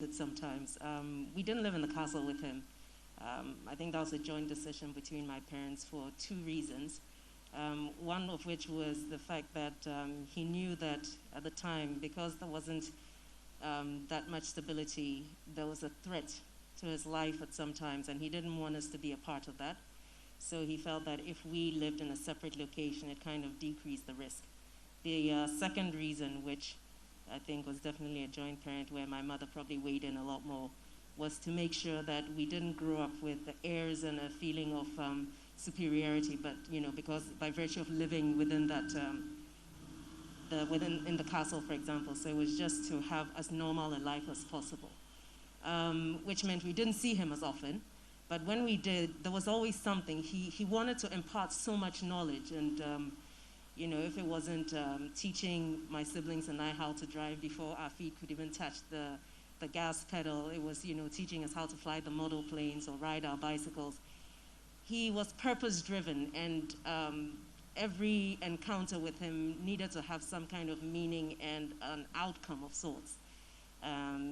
it sometimes. We didn't live in the castle with him. I think that was a joint decision between my parents for two reasons. One of which was the fact that he knew that at the time, because there wasn't that much stability, there was a threat to his life at some times, and he didn't want us to be a part of that. So he felt that if we lived in a separate location, it kind of decreased the risk. The second reason, which I think was definitely a joint parent where my mother probably weighed in a lot more, was to make sure that we didn't grow up with the airs and a feeling of superiority, but because by virtue of living within that, in the castle, for example, so it was just to have as normal a life as possible, which meant we didn't see him as often. But when we did, there was always something. He wanted to impart so much knowledge, and if it wasn't teaching my siblings and I how to drive before our feet could even touch the gas pedal, it was teaching us how to fly the model planes or ride our bicycles. He was purpose-driven, and every encounter with him needed to have some kind of meaning and an outcome of sorts.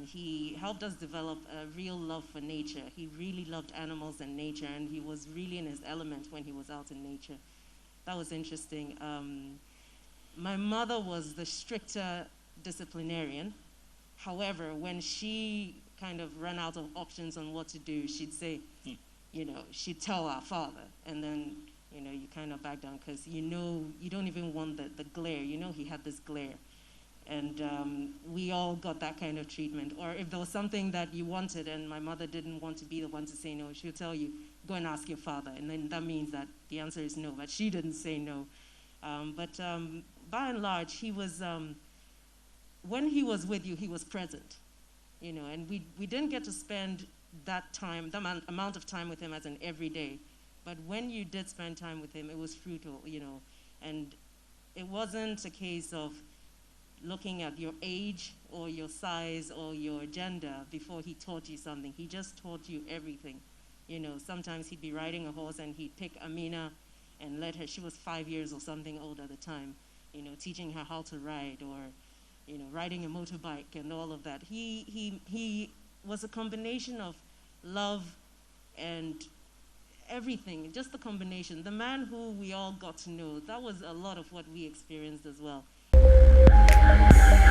He helped us develop a real love for nature. He really loved animals and nature, and he was really in his element when he was out in nature. That was interesting. My mother was the stricter disciplinarian. However, when she kind of ran out of options on what to do, she'd say, she'd tell our father, and then, you kind of back down because you don't even want the glare. He had this glare. And we all got that kind of treatment. Or if there was something that you wanted and my mother didn't want to be the one to say no, she'll tell you, go and ask your father. And then that means that the answer is no, but she didn't say no. But by and large, he was, when he was with you, he was present. And we didn't get to spend that time, that amount of time with him as an everyday. But when you did spend time with him, it was fruitful, And it wasn't a case of looking at your age or your size or your gender before he taught you something. He just taught you everything. Sometimes he'd be riding a horse and he'd pick Amina and let her, she was 5 years or something old at the time, teaching her how to ride, or, riding a motorbike and all of that. He was a combination of love and everything, just the combination. The man who we all got to know, that was a lot of what we experienced as well.